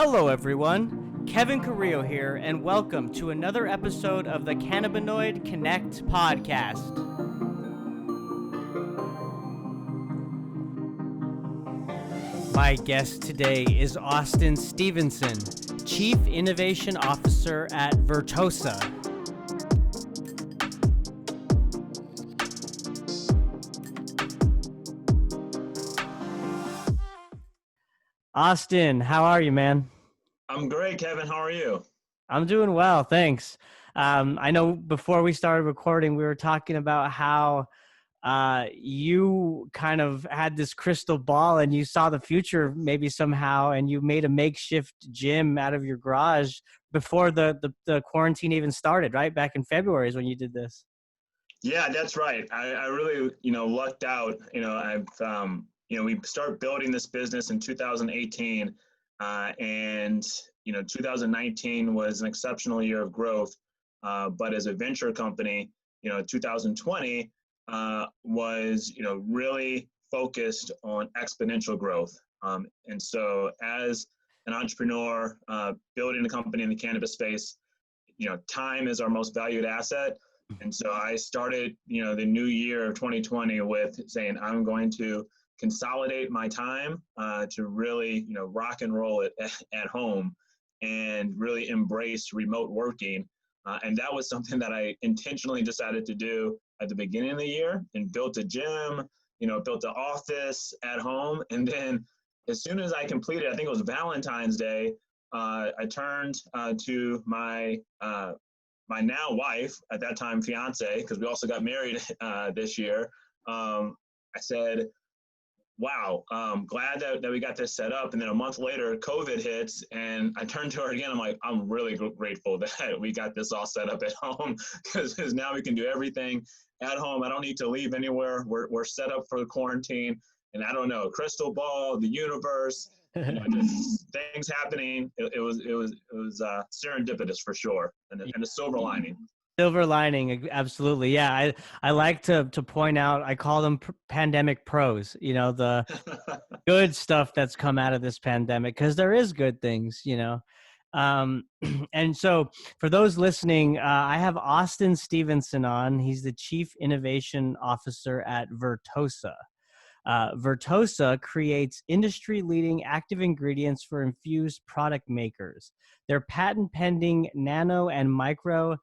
Hello, everyone. Kevin Carrillo here, and welcome to another episode of the Cannabinoid Connect podcast. My guest today is Austin Stevenson, Chief Innovation Officer at Vertosa. Austin, how are you, man? I'm great, Kevin. How are you? I'm doing well, thanks. I know before we started recording, we were talking about how you kind of had this crystal ball and you saw the future maybe somehow, and you made a makeshift gym out of your garage before the quarantine even started, right? Back in February is when you did this. Yeah, that's right. I really, lucked out. We started building this business in 2018, and 2019 was an exceptional year of growth. But as a venture company, 2020 was, really focused on exponential growth. And so, as an entrepreneur building a company in the cannabis space, time is our most valued asset. And so I started, the new year of 2020 with saying, I'm going to consolidate my time to really, rock and roll it at home and really embrace remote working. And that was something that I intentionally decided to do at the beginning of the year, and built a gym, built an office at home. And then as soon as I completed, I think it was Valentine's Day, I turned to my now wife, at that time fiance, because we also got married this year. I said, wow, glad that we got this set up. And then a month later, COVID hits, and I turned to her again. I'm like, I'm really grateful that we got this all set up at home, because now we can do everything at home. I don't need to leave anywhere. We're set up for the quarantine. And I don't know, crystal ball, the universe, just things happening. It was serendipitous for sure, and a silver lining. Silver lining, absolutely. Yeah, I like to point out, I call them pandemic pros, the good stuff that's come out of this pandemic, because there is good things, And so for those listening, I have Austin Stevenson on. He's the Chief Innovation Officer at Vertosa. Vertosa creates industry-leading active ingredients for infused product makers. Their patent-pending nano and micro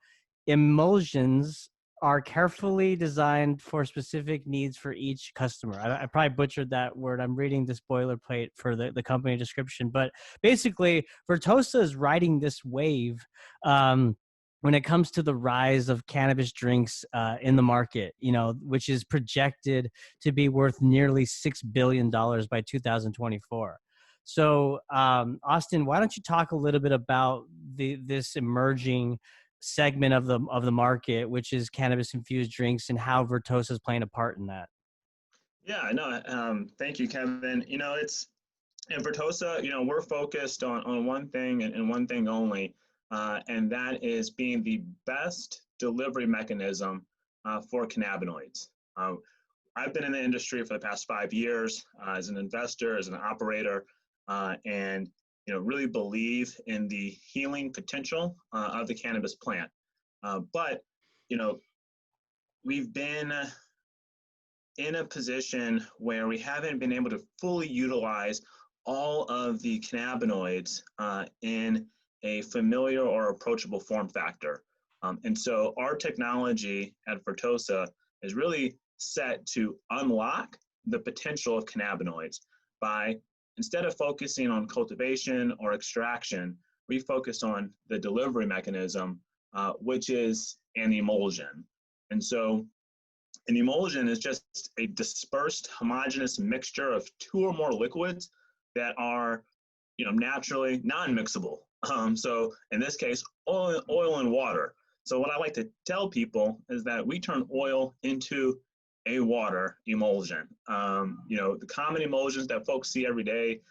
emulsions are carefully designed for specific needs for each customer. I probably butchered that word. I'm reading this boilerplate for the company description. But basically, Vertosa is riding this wave when it comes to the rise of cannabis drinks in the market, which is projected to be worth nearly $6 billion by 2024. So, Austin, why don't you talk a little bit about this emerging segment of the market, which is cannabis infused drinks, and how Vertosa is playing a part in that? Yeah, no, thank you, Kevin. It's in Vertosa, we're focused on one thing and one thing only, and that is being the best delivery mechanism for cannabinoids. I've been in the industry for the past 5 years as an investor, as an operator, and really believe in the healing potential of the cannabis plant. But we've been in a position where we haven't been able to fully utilize all of the cannabinoids in a familiar or approachable form factor. And so our technology at Vertosa is really set to unlock the potential of cannabinoids by, instead of focusing on cultivation or extraction, we focus on the delivery mechanism, which is an emulsion. And so an emulsion is just a dispersed homogeneous mixture of two or more liquids that are, naturally non-mixable. So in this case, oil and water. So what I like to tell people is that we turn oil into a water emulsion. The common emulsions that folks see every day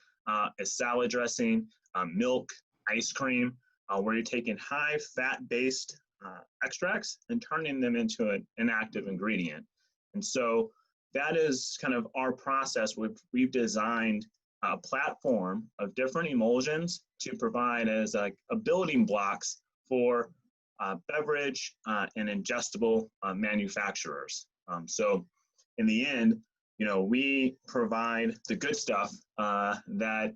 is salad dressing, milk, ice cream, where you're taking high fat-based extracts and turning them into an active ingredient. And so that is kind of our process. We've designed a platform of different emulsions to provide as a building blocks for beverage and ingestible manufacturers. So in the end, we provide the good stuff that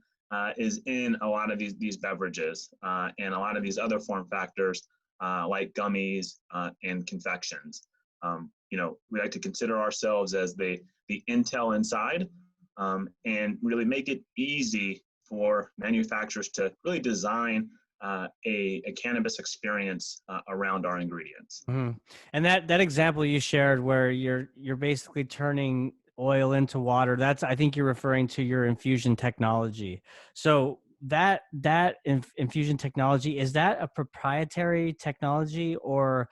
is in a lot of these beverages and a lot of these other form factors like gummies and confections. We like to consider ourselves as the Intel inside and really make it easy for manufacturers to really design a cannabis experience around our ingredients. Mm-hmm. And that example you shared where you're basically turning oil into water, that's, I think you're referring to your infusion technology. So that infusion technology, is that a proprietary technology, or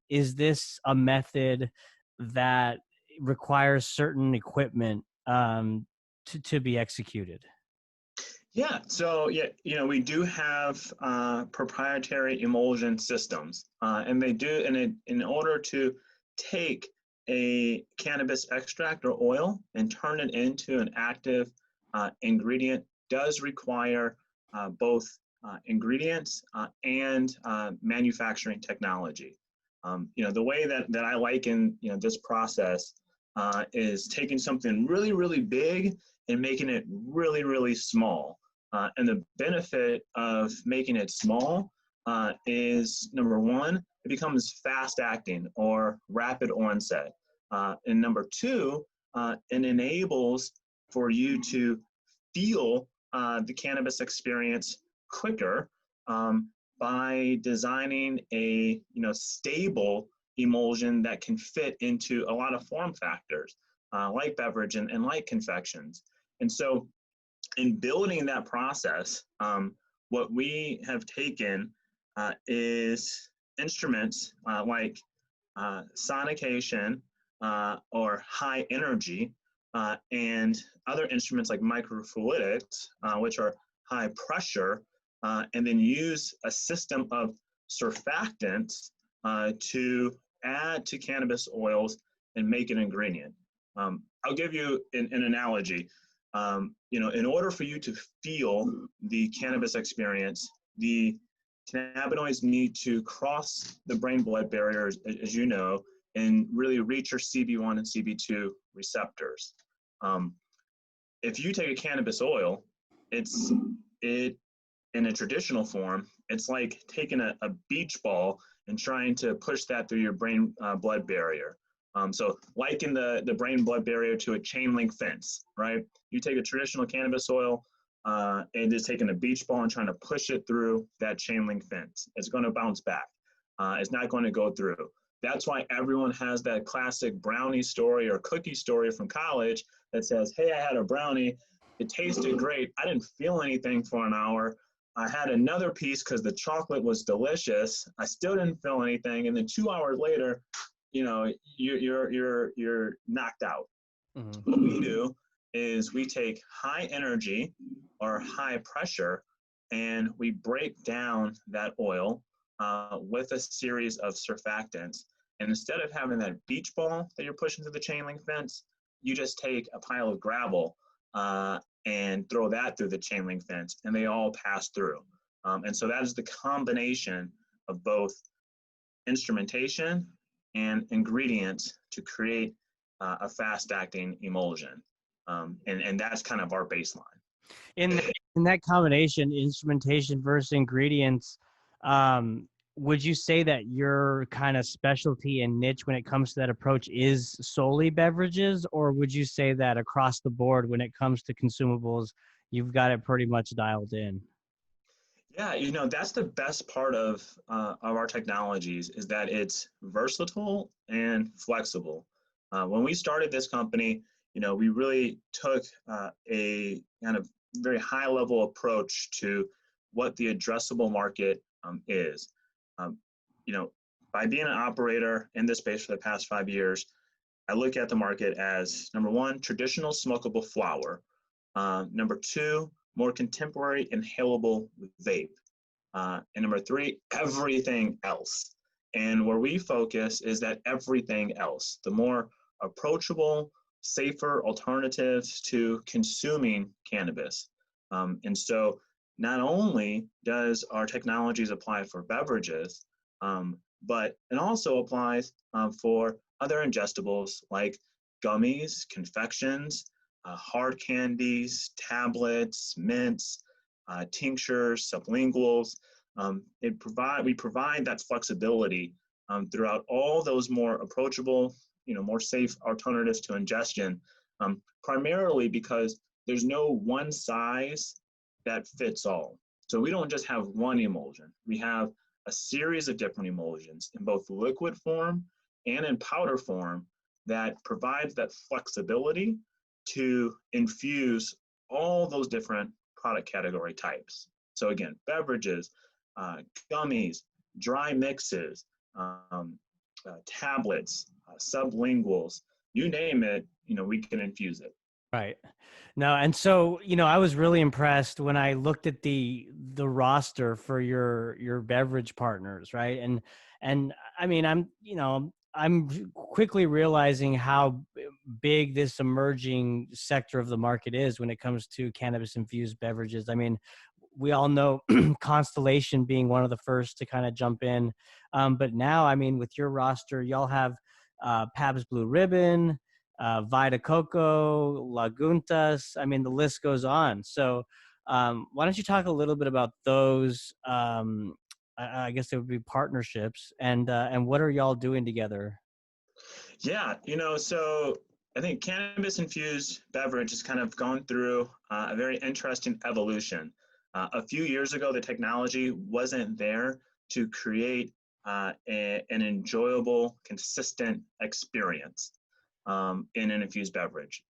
is this a method that requires certain equipment to be executed? Yeah, so we do have proprietary emulsion systems, and they do, and in order to take a cannabis extract or oil and turn it into an active ingredient does require both ingredients and manufacturing technology. The way that I liken this process is taking something really, really big and making it really, really small. And the benefit of making it small is, number one, it becomes fast acting or rapid onset. And number two, it enables for you to feel the cannabis experience quicker by designing a stable emulsion that can fit into a lot of form factors like beverage and like confections. And so in building that process, what we have taken is instruments like sonication or high energy and other instruments like microfluidics, which are high pressure, and then use a system of surfactants to add to cannabis oils and make an ingredient. I'll give you an analogy. In order for you to feel the cannabis experience, the cannabinoids need to cross the brain-blood barriers, as you know, and really reach your CB1 and CB2 receptors. If you take a cannabis oil, it in a traditional form, it's like taking a beach ball and trying to push that through your brain-blood barrier. So liken the brain-blood barrier to a chain link fence, right? You take a traditional cannabis oil and just taking a beach ball and trying to push it through that chain link fence. It's going to bounce back. It's not going to go through. That's why everyone has that classic brownie story or cookie story from college that says, hey, I had a brownie. It tasted great. I didn't feel anything for an hour. I had another piece because the chocolate was delicious. I still didn't feel anything. And then 2 hours later, you're knocked out. Mm-hmm. What we do is we take high energy or high pressure and we break down that oil with a series of surfactants. And instead of having that beach ball that you're pushing through the chain link fence, you just take a pile of gravel and throw that through the chain link fence, and they all pass through. And so that is the combination of both instrumentation and ingredients to create a fast-acting emulsion. And that's kind of our baseline. In that combination, instrumentation versus ingredients, would you say that your kind of specialty and niche when it comes to that approach is solely beverages, or would you say that across the board when it comes to consumables, you've got it pretty much dialed in? Yeah, that's the best part of our technologies is that it's versatile and flexible. When we started this company, we really took a kind of very high level approach to what the addressable market is. By being an operator in this space for the past 5 years, I look at the market as, number one, traditional smokable flower. Number two, more contemporary inhalable vape. And number three, everything else. And where we focus is that everything else, the more approachable, safer alternatives to consuming cannabis. And so not only does our technologies apply for beverages, but it also applies for other ingestibles like gummies, confections, hard candies, tablets, mints, tinctures, sublinguals. We provide that flexibility throughout all those more approachable, more safe alternatives to ingestion, primarily because there's no one size that fits all. So we don't just have one emulsion. We have a series of different emulsions in both liquid form and in powder form that provides that flexibility to infuse all those different product category types. So again, beverages, gummies, dry mixes, tablets, sublinguals, you name it, we can infuse it. Right. No, and so, I was really impressed when I looked at the roster for your beverage partners, right? And I mean, I'm quickly realizing how big this emerging sector of the market is when it comes to cannabis infused beverages. I mean, we all know Constellation being one of the first to kind of jump in. But now, I mean, with your roster, y'all have Pabst Blue Ribbon, Vita Coco, Laguntas. I mean, the list goes on. So why don't you talk a little bit about those? I guess it would be partnerships, and what are y'all doing together? Yeah, so I think cannabis infused beverage has kind of gone through a very interesting evolution. A few years ago, the technology wasn't there to create an enjoyable, consistent experience in an infused beverage.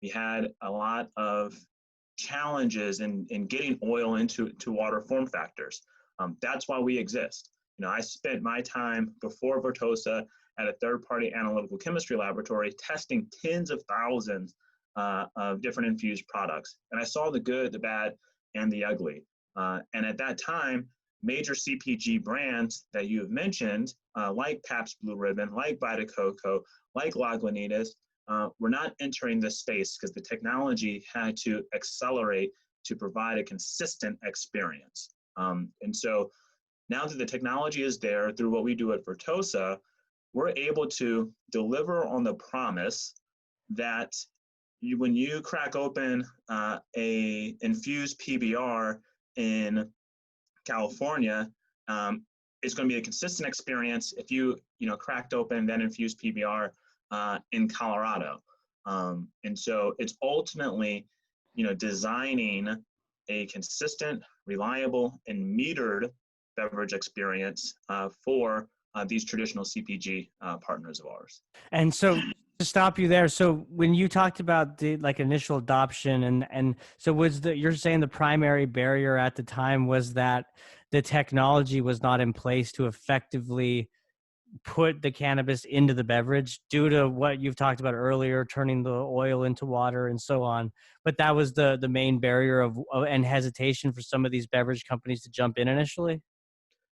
We had a lot of challenges in getting oil into water form factors. That's why we exist. I spent my time before Vertosa at a third-party analytical chemistry laboratory testing tens of thousands of different infused products. And I saw the good, the bad, and the ugly. And at that time, major CPG brands that you have mentioned, like Pabst Blue Ribbon, like Vita Coco, like Lagunitas, were not entering this space because the technology had to accelerate to provide a consistent experience. And so now that the technology is there through what we do at Vertosa, we're able to deliver on the promise that when you crack open a infused PBR in California, it's going to be a consistent experience if you cracked open that infused PBR in Colorado. And so it's ultimately designing a consistent, reliable, and metered beverage experience for these traditional CPG partners of ours. And so to stop you there, so when you talked about the initial adoption and so you're saying the primary barrier at the time was that the technology was not in place to effectively put the cannabis into the beverage due to what you've talked about earlier, turning the oil into water and so on. But that was the main barrier of and hesitation for some of these beverage companies to jump in initially.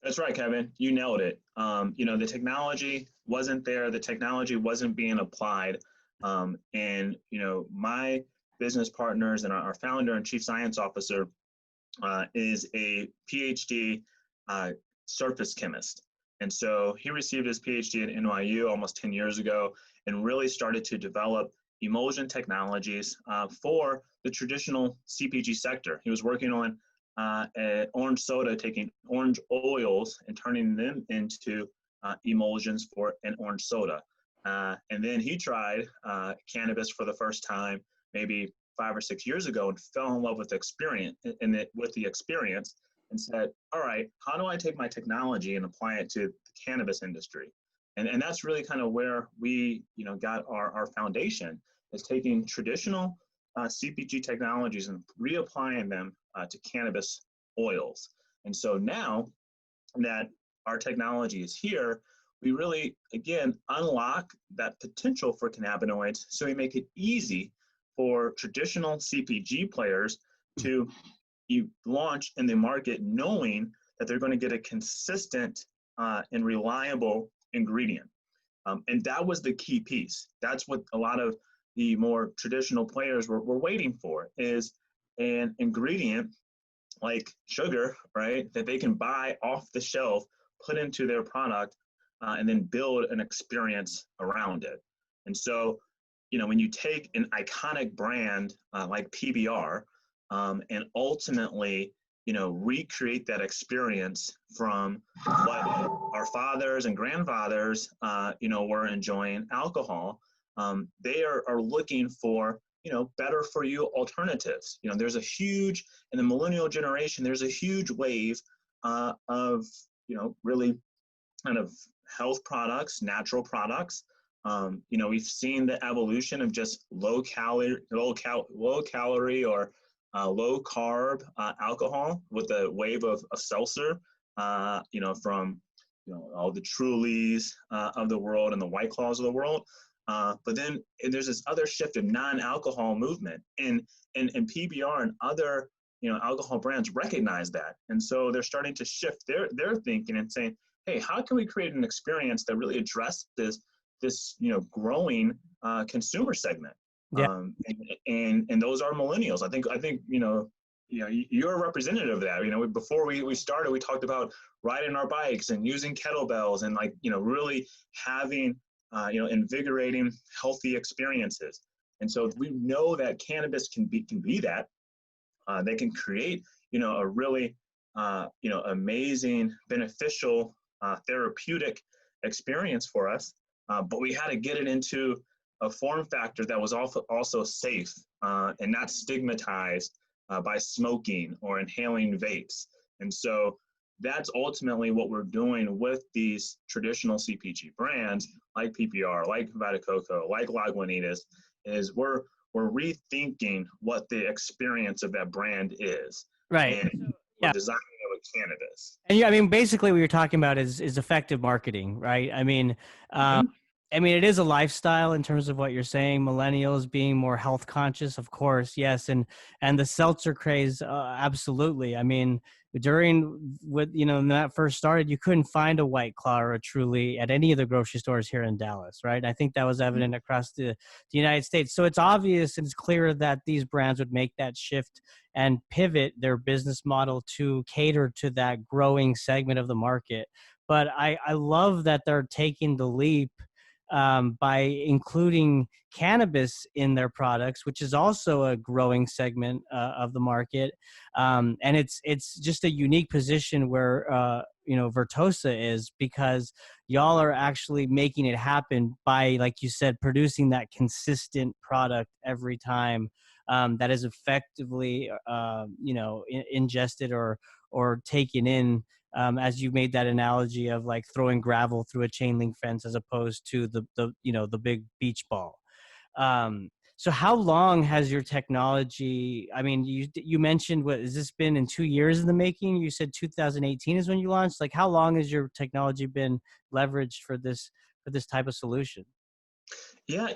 That's right, Kevin. You nailed it. The technology wasn't there. The technology wasn't being applied. And my business partners and our founder and chief science officer is a PhD surface chemist. And so he received his PhD at NYU almost 10 years ago and really started to develop emulsion technologies for the traditional CPG sector. He was working on orange soda, taking orange oils and turning them into emulsions for an orange soda. And then he tried cannabis for the first time, maybe 5 or 6 years ago, and fell in love with the experience and said, all right, how do I take my technology and apply it to the cannabis industry? And that's really kind of where we got our foundation, is taking traditional CPG technologies and reapplying them to cannabis oils. And so now that our technology is here, we really, again, unlock that potential for cannabinoids. So we make it easy for traditional CPG players to launch in the market knowing that they're going to get a consistent and reliable ingredient. And that was the key piece. That's what a lot of the more traditional players were waiting for, is an ingredient like sugar, right, that they can buy off the shelf, put into their product, and then build an experience around it. And so, when you take an iconic brand like PBR, and ultimately, recreate that experience from what our fathers and grandfathers, were enjoying alcohol, they are looking for, better for you alternatives. There's a huge, in the millennial generation, there's a huge wave of, really kind of health products, natural products. We've seen the evolution of just low calorie or low carb alcohol with the wave of seltzer, from all the Trulies of the world and the White Claws of the world. But then there's this other shift of non-alcohol movement, and PBR and other alcohol brands recognize that, and so they're starting to shift their thinking and saying, hey, how can we create an experience that really addresses this growing consumer segment? Yeah. And those are millennials. I think you're a representative of that. Before we started, we talked about riding our bikes and using kettlebells and really having invigorating, healthy experiences. And so we know that cannabis can be that. They can create a really amazing, beneficial, therapeutic experience for us. But we had to get it into a form factor that was also safe and not stigmatized by smoking or inhaling vapes. And so that's ultimately what we're doing with these traditional CPG brands like PPR, like Vita like Lagunitas, is we're rethinking what the experience of that brand is. Right. And we're designing it with cannabis. And basically what you're talking about is effective marketing, right? It is a lifestyle in terms of what you're saying. Millennials being more health conscious, of course, yes, and the seltzer craze, absolutely. During when that first started, you couldn't find a White Claw or a Truly at any of the grocery stores here in Dallas, right? I think that was evident across the United States. So it's obvious and it's clear that these brands would make that shift and pivot their business model to cater to that growing segment of the market. But I love that they're taking the leap by including cannabis in their products, which is also a growing segment of the market. And it's just a unique position where Vertosa is, because y'all are actually making it happen by, like you said, producing that consistent product every time that is effectively ingested or taken in, as you made that analogy of like throwing gravel through a chain link fence as opposed to the big beach ball. So how long has your technology, you mentioned, what has this been in 2 years in the making? You said 2018 is when you launched. Like, how long has your technology been leveraged for this type of solution? Yeah,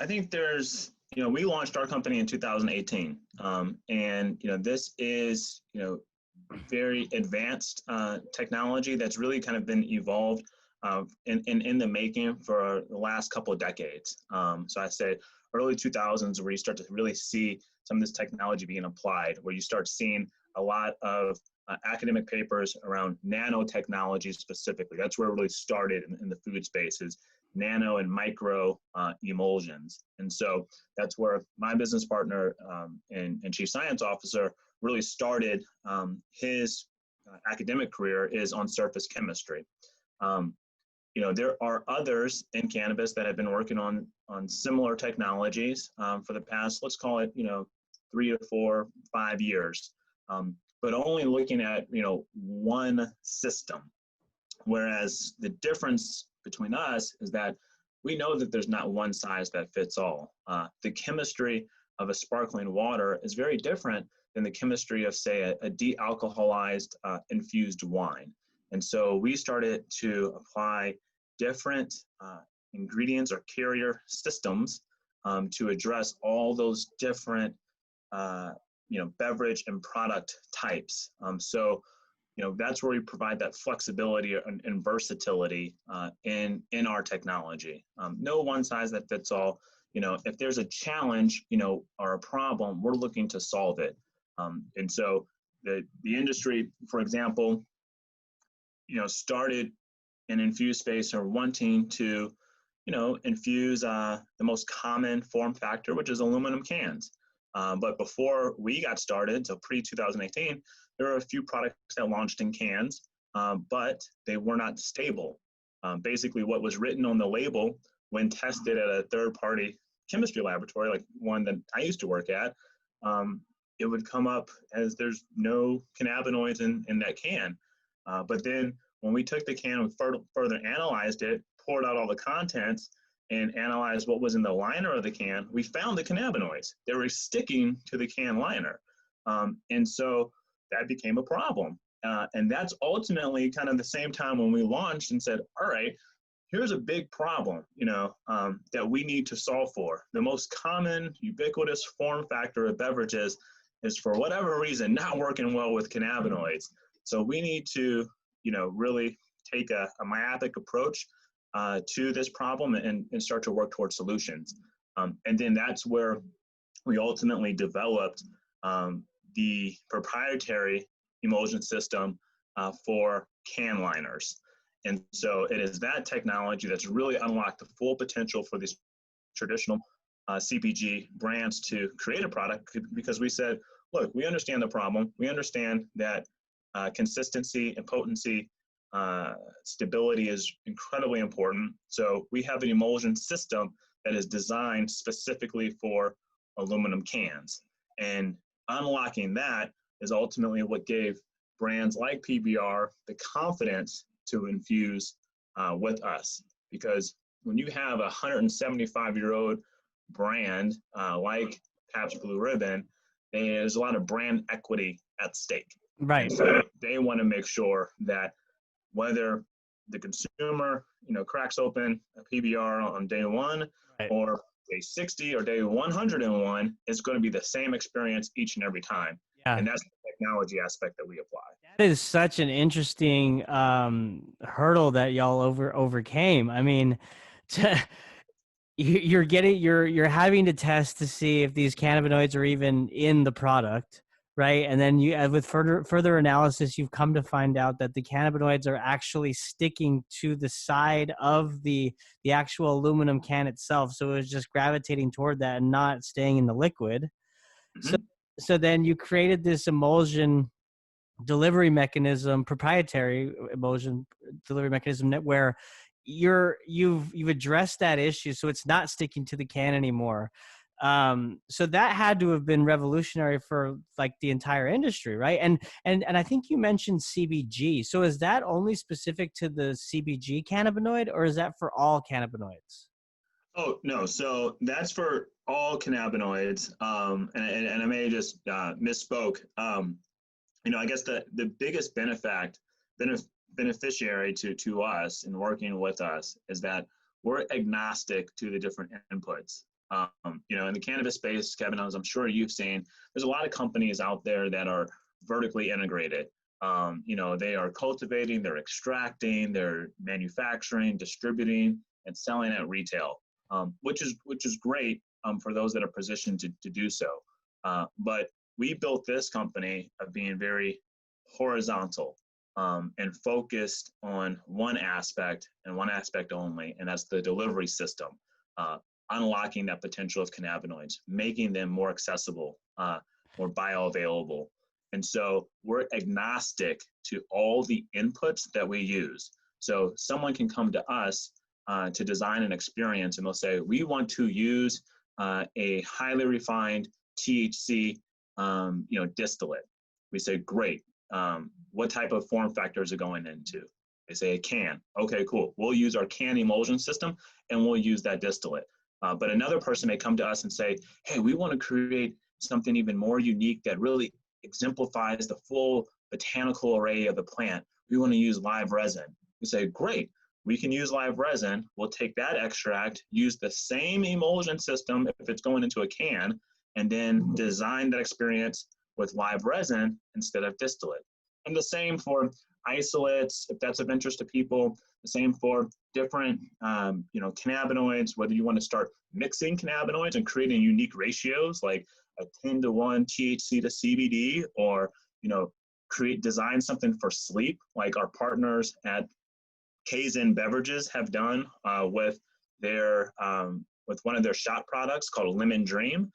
I think we launched our company in 2018. And, this is, very advanced technology that's really kind of been evolved in the making for the last couple of decades. So I say early 2000s, where you start to really see some of this technology being applied, where you start seeing a lot of academic papers around nanotechnology specifically. That's where it really started in the food spaces, nano and micro emulsions. And so that's where my business partner and chief science officer really started his academic career, is on surface chemistry. There are others in cannabis that have been working on similar technologies for the past, let's call it, 3 to 4, 5 years, but only looking at, one system. Whereas the difference between us is that we know that there's not one size that fits all. The chemistry of a sparkling water is very different than the chemistry of, say, a de-alcoholized infused wine. And so we started to apply different ingredients or carrier systems to address all those different beverage and product types. So that's where we provide that flexibility and versatility in our technology. No one size that fits all. If there's a challenge, or a problem, we're looking to solve it. And so the industry, for example, started in infused space or wanting to, infuse the most common form factor, which is aluminum cans. But before we got started, so pre-2018, there were a few products that launched in cans, but they were not stable. Basically, what was written on the label when tested at a third-party chemistry laboratory, like one that I used to work at, it would come up as there's no cannabinoids in that can. But then when we took the can and further analyzed it, poured out all the contents, and analyzed what was in the liner of the can, we found the cannabinoids. They were sticking to the can liner. And so that became a problem. And that's ultimately kind of the same time when we launched and said, all right, here's a big problem, that we need to solve for. The most common ubiquitous form factor of beverages is, for whatever reason, not working well with cannabinoids. So we need to, really take a myopic approach to this problem and start to work towards solutions. And then that's where we ultimately developed the proprietary emulsion system for can liners. And so it is that technology that's really unlocked the full potential for these traditional CPG brands to create a product, because we said, look, we understand the problem. We understand that consistency and potency, stability is incredibly important. So we have an emulsion system that is designed specifically for aluminum cans. And unlocking that is ultimately what gave brands like PBR the confidence to infuse with us. Because when you have a 175-year-old brand like Pabst Blue Ribbon, there's a lot of brand equity at stake. Right. And so they want to make sure that whether the consumer, cracks open a PBR on day one, right, or day 60 or day 101, it's going to be the same experience each and every time. Yeah. And that's the technology aspect that we apply. That is such an interesting hurdle that y'all overcame. I mean, you're having to test to see if these cannabinoids are even in the product, right? And then with further analysis, you've come to find out that the cannabinoids are actually sticking to the side of the actual aluminum can itself. So it was just gravitating toward that and not staying in the liquid. Mm-hmm. So then you created this emulsion delivery mechanism, proprietary emulsion delivery mechanism, where you've addressed that issue, so it's not sticking to the can anymore. So that had to have been revolutionary for like the entire industry, right? And I think you mentioned CBG. So is that only specific to the CBG cannabinoid, or is that for all cannabinoids? Oh, no. So that's for all cannabinoids. And I may have just misspoke. I guess the biggest beneficiary to us in working with us is that we're agnostic to the different inputs. In the cannabis space, Kevin, as I'm sure you've seen, there's a lot of companies out there that are vertically integrated. They are cultivating, they're extracting, they're manufacturing, distributing, and selling at retail, which is great for those that are positioned to do so. But we built this company of being very horizontal and focused on one aspect and one aspect only, and that's the delivery system, unlocking that potential of cannabinoids, making them more accessible, more bioavailable. And so we're agnostic to all the inputs that we use. So someone can come to us to design an experience, and they'll say, we want to use a highly refined THC distillate. We say, great. What type of form factor is it going into? They say a can. Okay, cool. We'll use our can emulsion system and we'll use that distillate. But another person may come to us and say, hey, we want to create something even more unique that really exemplifies the full botanical array of the plant. We want to use live resin. We say, great. We can use live resin. We'll take that extract, use the same emulsion system if it's going into a can, and then design that experience with live resin instead of distillate. And the same for isolates, if that's of interest to people. The same for different, cannabinoids, whether you want to start mixing cannabinoids and creating unique ratios like a 10-to-1 THC to CBD, or, design something for sleep like our partners at Kaizen Beverages have done with one of their shot products called Lemon Dream,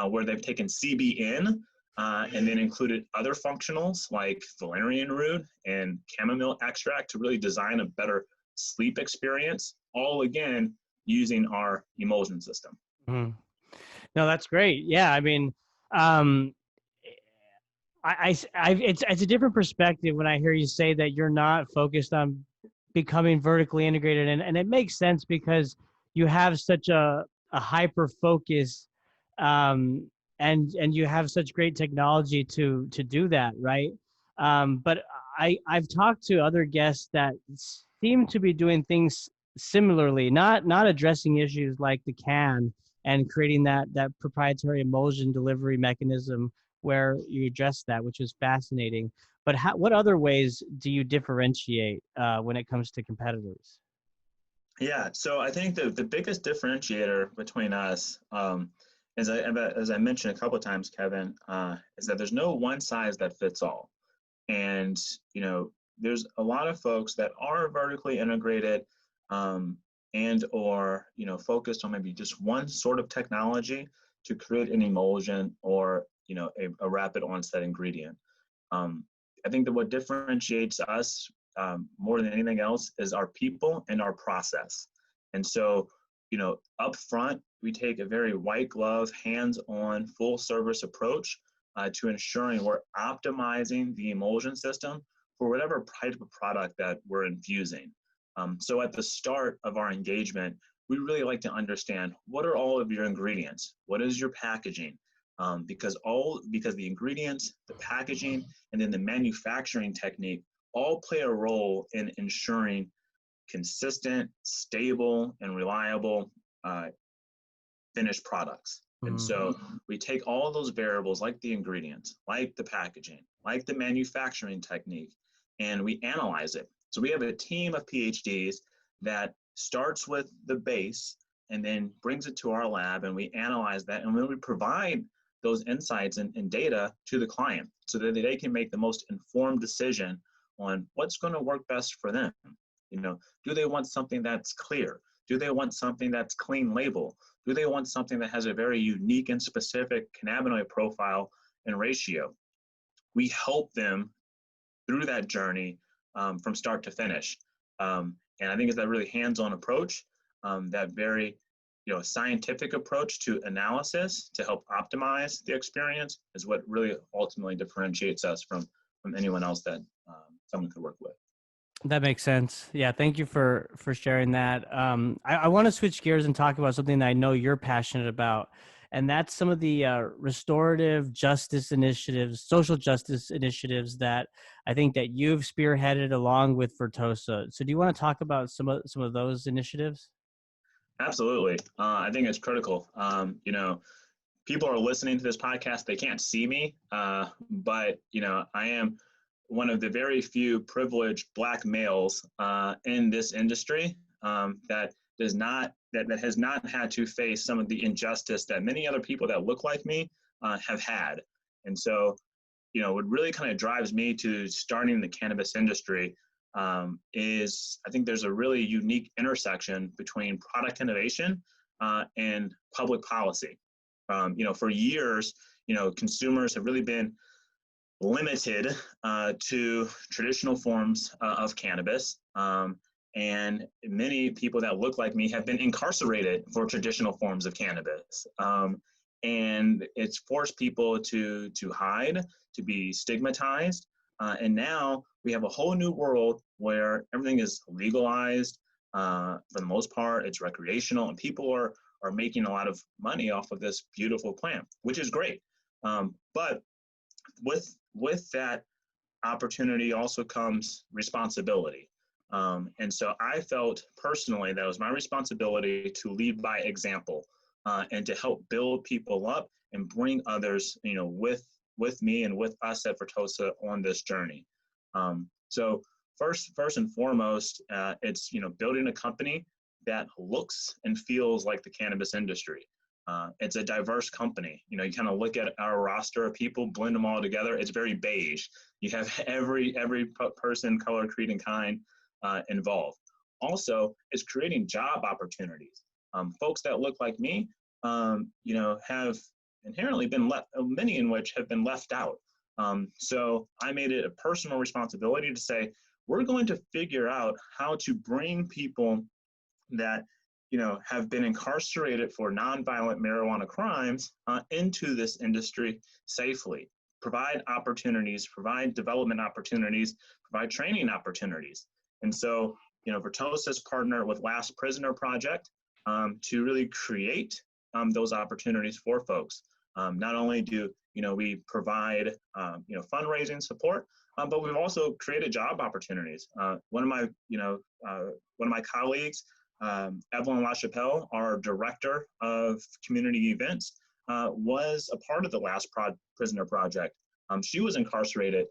where they've taken CBN and then included other functionals like valerian root and chamomile extract to really design a better sleep experience, all again using our emulsion system. Mhm. No, that's great. Yeah, I mean, um, it's a different perspective when I hear you say that you're not focused on becoming vertically integrated, and it makes sense because you have such a hyper focus, um, and you have such great technology to do that, right? But I've talked to other guests that seem to be doing things similarly, not addressing issues like the can and creating that proprietary emulsion delivery mechanism where you address that, which is fascinating. But what other ways do you differentiate when it comes to competitors? Yeah, so I think the biggest differentiator between us, as I mentioned a couple of times, Kevin, is that there's no one size that fits all. And, there's a lot of folks that are vertically integrated, and or, focused on maybe just one sort of technology to create an emulsion or, a rapid onset ingredient. Um, I think that what differentiates us more than anything else is our people and our process. And so, up front, we take a very white glove, hands-on, full service approach to ensuring we're optimizing the emulsion system for whatever type of product that we're infusing. So at the start of our engagement, we really like to understand what are all of your ingredients? What is your packaging? Because the ingredients, the packaging, and then the manufacturing technique all play a role in ensuring consistent, stable, and reliable finished products. And so we take all those variables like the ingredients, like the packaging, like the manufacturing technique, and we analyze it. So we have a team of PhDs that starts with the base and then brings it to our lab, and we analyze that, and then we provide those insights and data to the client so that they can make the most informed decision on what's going to work best for them. Do they want something that's clear? Do they want something that's clean label? Do they want something that has a very unique and specific cannabinoid profile and ratio? We help them through that journey from start to finish. And I think it's that really hands-on approach, that very scientific approach to analysis to help optimize the experience is what really ultimately differentiates us from anyone else that someone could work with. That makes sense. Yeah, thank you for sharing that. I want to switch gears and talk about something that I know you're passionate about, and that's some of the restorative justice initiatives, social justice initiatives that I think that you've spearheaded along with Vertosa. So, do you want to talk about some of those initiatives? Absolutely. I think it's critical. People are listening to this podcast, they can't see me, but I am one of the very few privileged Black males in this industry that has not had to face some of the injustice that many other people that look like me have had. And so, what really kind of drives me to starting the cannabis industry is I think there's a really unique intersection between product innovation and public policy. For years, consumers have really been limited to traditional forms of cannabis. And many people that look like me have been incarcerated for traditional forms of cannabis. And it's forced people to hide, to be stigmatized. And now we have a whole new world where everything is legalized. For the most part, it's recreational, and people are making a lot of money off of this beautiful plant, which is great. But with that opportunity also comes responsibility. And so I felt personally that it was my responsibility to lead by example and to help build people up and bring others, with me and with us at Vertosa on this journey. So first and foremost, it's, building a company that looks and feels like the cannabis industry. It's a diverse company. You kind of look at our roster of people, blend them all together. It's very beige. You have every person, color, creed, and kind involved. Also, it's creating job opportunities. Folks that look like me, have inherently been left, many in which have been left out. So I made it a personal responsibility to say, we're going to figure out how to bring people that have been incarcerated for nonviolent marijuana crimes into this industry safely, provide opportunities, provide development opportunities, provide training opportunities. And so, Vertosa's partnered with Last Prisoner Project to really create those opportunities for folks. Not only do we provide fundraising support, but we've also created job opportunities. One of my colleagues, Evelyn LaChapelle, our director of community events, was a part of the Last Prisoner Project. She was incarcerated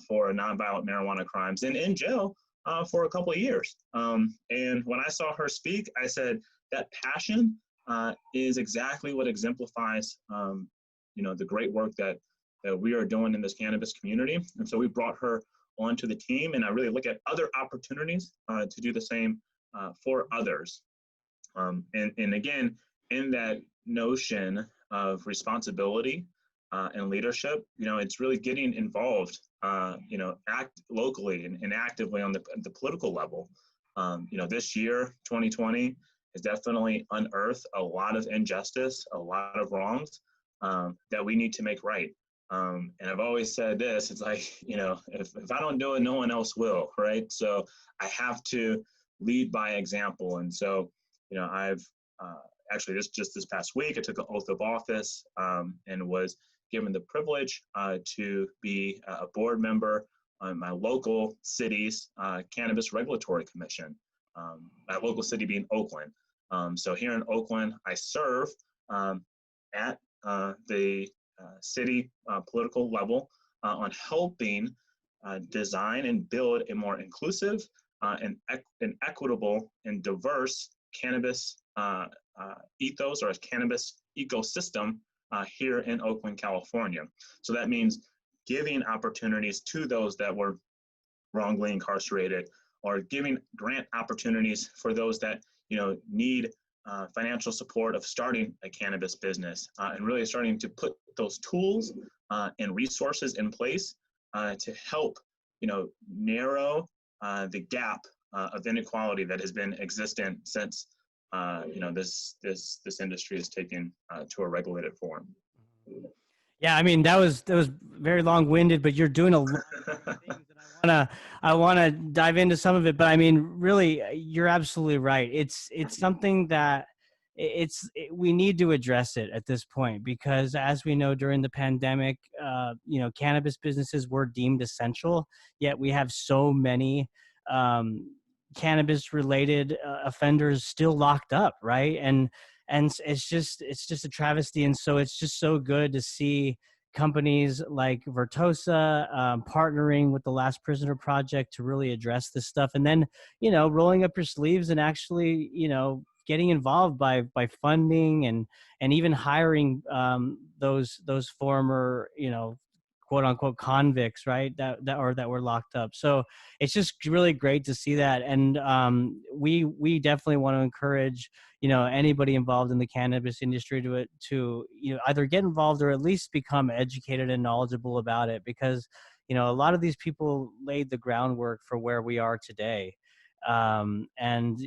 for nonviolent marijuana crimes and in jail for a couple of years. And when I saw her speak, I said, that passion is exactly what exemplifies the great work that we are doing in this cannabis community. And so we brought her onto the team, and I really look at other opportunities to do the same for others. And again, in that notion of responsibility and leadership, it's really getting involved, act locally and actively on the political level. This year, 2020, has definitely unearthed a lot of injustice, a lot of wrongs that we need to make right. And I've always said this, it's like, if I don't do it, no one else will, right? So I have to lead by example. And so, I've actually just this past week, I took an oath of office and was given the privilege to be a board member on my local city's Cannabis Regulatory Commission, my local city being Oakland. So here in Oakland, I serve at the city political level on helping design and build a more inclusive and equitable and diverse cannabis ethos or cannabis ecosystem here in Oakland, California. So that means giving opportunities to those that were wrongly incarcerated, or giving grant opportunities for those that need financial support of starting a cannabis business, and really starting to put those tools and resources in place to help narrow the gap of inequality that has been existent since this industry is taken to a regulated form. Yeah, I mean that was very long-winded, but you're doing a lot of things, and I wanna dive into some of it. But I mean, really, you're absolutely right. It's something that we need to address it at this point, because as we know, during the pandemic, cannabis businesses were deemed essential, yet we have so many cannabis related offenders still locked up, right? And it's just a travesty. And so it's just so good to see companies like Vertosa partnering with the Last Prisoner Project to really address this stuff, and then rolling up your sleeves and actually getting involved by funding and even hiring those former quote unquote convicts, right, that were locked up. So it's just really great to see that. And we definitely want to encourage anybody involved in the cannabis industry to either get involved or at least become educated and knowledgeable about it, because a lot of these people laid the groundwork for where we are today. And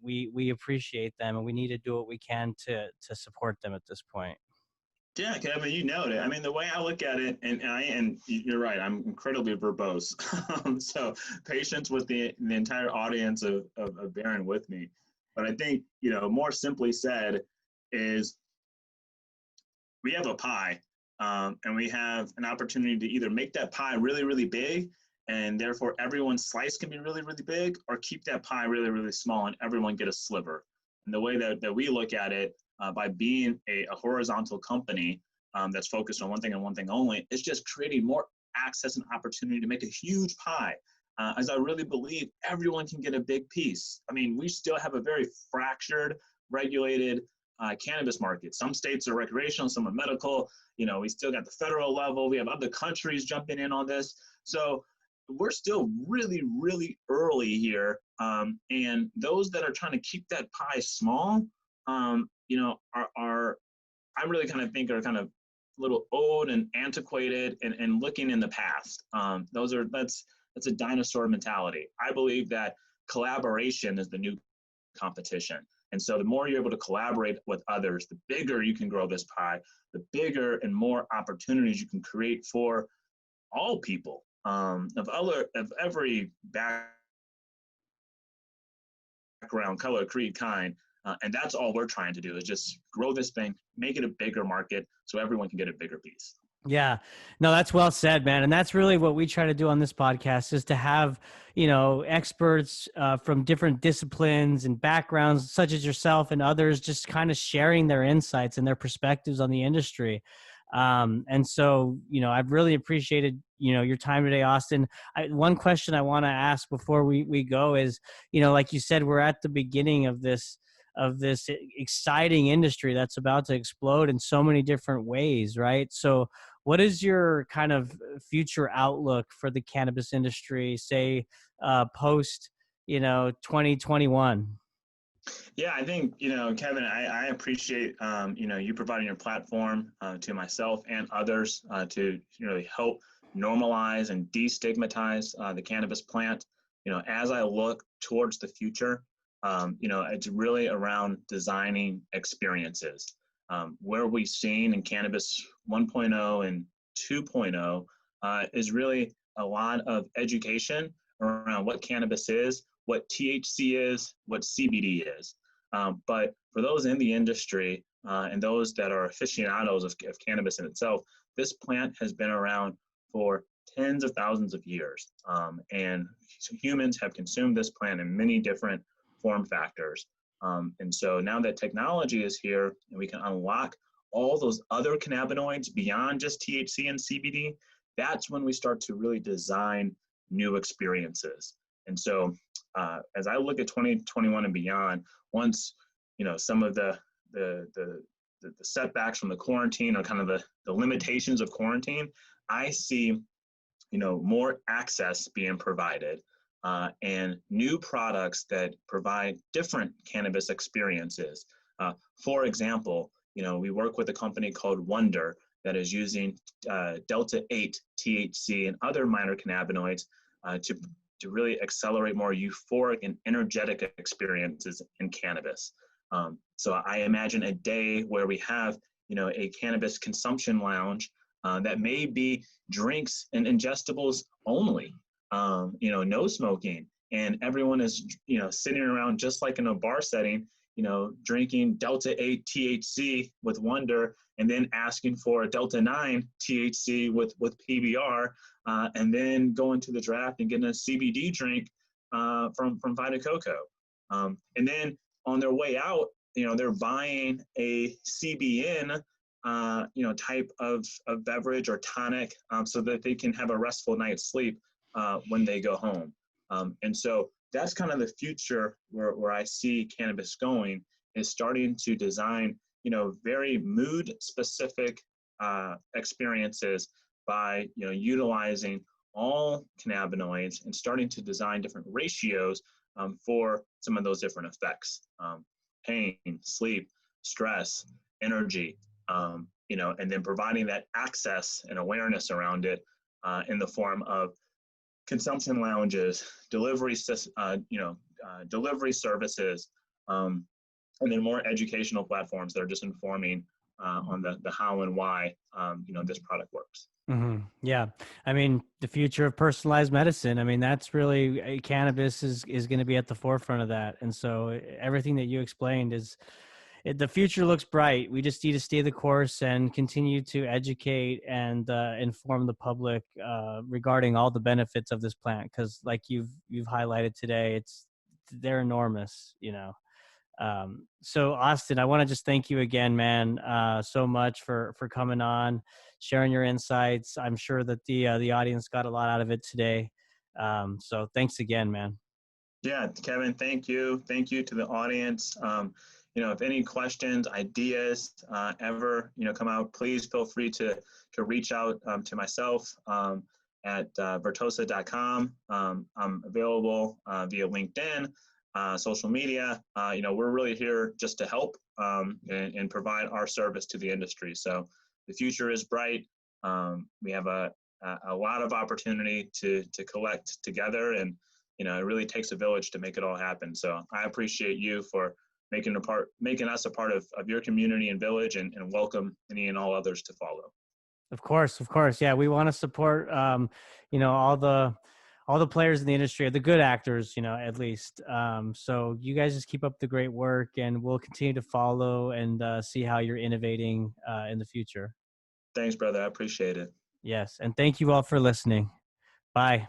we appreciate them, and we need to do what we can to support them at this point. Yeah, Kevin, you nailed it. I mean, the way I look at it, and you're right, I'm incredibly verbose. So patience with the entire audience of bearing with me. But I think, more simply said, is we have a pie, and we have an opportunity to either make that pie really, really big, and therefore everyone's slice can be really, really big, or keep that pie really, really small and everyone get a sliver. And the way that we look at it, by being a horizontal company that's focused on one thing and one thing only, is just creating more access and opportunity to make a huge pie, as I really believe everyone can get a big piece. I mean, we still have a very fractured, regulated cannabis market. Some states are recreational, some are medical. We still got the federal level. We have other countries jumping in on this. So we're still really, really early here. And those that are trying to keep that pie small, are I really kind of think are kind of a little old and antiquated and looking in the past. That's a dinosaur mentality. I believe that collaboration is the new competition. And so the more you're able to collaborate with others, the bigger you can grow this pie, the bigger and more opportunities you can create for all people, of every background, color, creed, kind. And that's all we're trying to do is just grow this thing, make it a bigger market so everyone can get a bigger piece. Yeah, no, that's well said, man. And that's really what we try to do on this podcast is to have, experts from different disciplines and backgrounds, such as yourself and others, just kind of sharing their insights and their perspectives on the industry. And so, I've really appreciated, your time today, Austin. One question I want to ask before we go is, like you said, we're at the beginning of this exciting industry that's about to explode in so many different ways, right? So what is your kind of future outlook for the cannabis industry, say, post, 2021? Yeah, I think, Kevin, I appreciate, you providing your platform to myself and others to really help normalize and destigmatize the cannabis plant. As I look towards the future, it's really around designing experiences. Where we've seen in Cannabis 1.0 and 2.0 is really a lot of education around what cannabis is, what THC is, what CBD is. But for those in the industry and those that are aficionados of cannabis in itself, this plant has been around for tens of thousands of years. And humans have consumed this plant in many different form factors. And so now that technology is here and we can unlock all those other cannabinoids beyond just THC and CBD, that's when we start to really design new experiences. And so as I look at 2021 and beyond, once some of the setbacks from the quarantine or kind of the limitations of quarantine, I see more access being provided and new products that provide different cannabis experiences. For example, we work with a company called Wonder that is using Delta 8 THC and other minor cannabinoids to really accelerate more euphoric and energetic experiences in cannabis. So I imagine a day where we have, a cannabis consumption lounge that may be drinks and ingestibles only, no smoking, and everyone is, sitting around just like in a bar setting, drinking Delta 8 THC with Wonder, and then asking for a Delta 9 THC with PBR, and then going to the draft and getting a CBD drink from Vita Coco. And then on their way out, they're buying a CBN, type of beverage or tonic so that they can have a restful night's sleep when they go home. And so that's kind of the future where I see cannabis going, is starting to design, very mood specific experiences by, utilizing all cannabinoids and starting to design different ratios for some of those different effects, pain, sleep, stress, energy, and then providing that access and awareness around it in the form of consumption lounges, delivery services, and then more educational platforms that are just informing on the how and why, this product works. Mm-hmm. Yeah. I mean, the future of personalized medicine. I mean, that's really cannabis is going to be at the forefront of that. And so everything that you explained the future looks bright. We just need to stay the course and continue to educate and inform the public regarding all the benefits of this plant. Cause like you've highlighted today, they're enormous, So Austin, I want to just thank you again, man, so much for coming on, sharing your insights. I'm sure that the audience got a lot out of it today. So thanks again, man. Yeah, Kevin, thank you. Thank you to the audience. If any questions, ideas ever, come out, please feel free to reach out to myself at vertosa.com. I'm available via LinkedIn, social media. We're really here just to help and provide our service to the industry. So the future is bright. We have a lot of opportunity to collect together, and it really takes a village to make it all happen. So I appreciate you for making us a part of your community and village, and welcome any and all others to follow. Of course, of course. Yeah, we want to support, all the players in the industry, the good actors, at least. So you guys just keep up the great work, and we'll continue to follow and see how you're innovating in the future. Thanks, brother. I appreciate it. Yes, and thank you all for listening. Bye.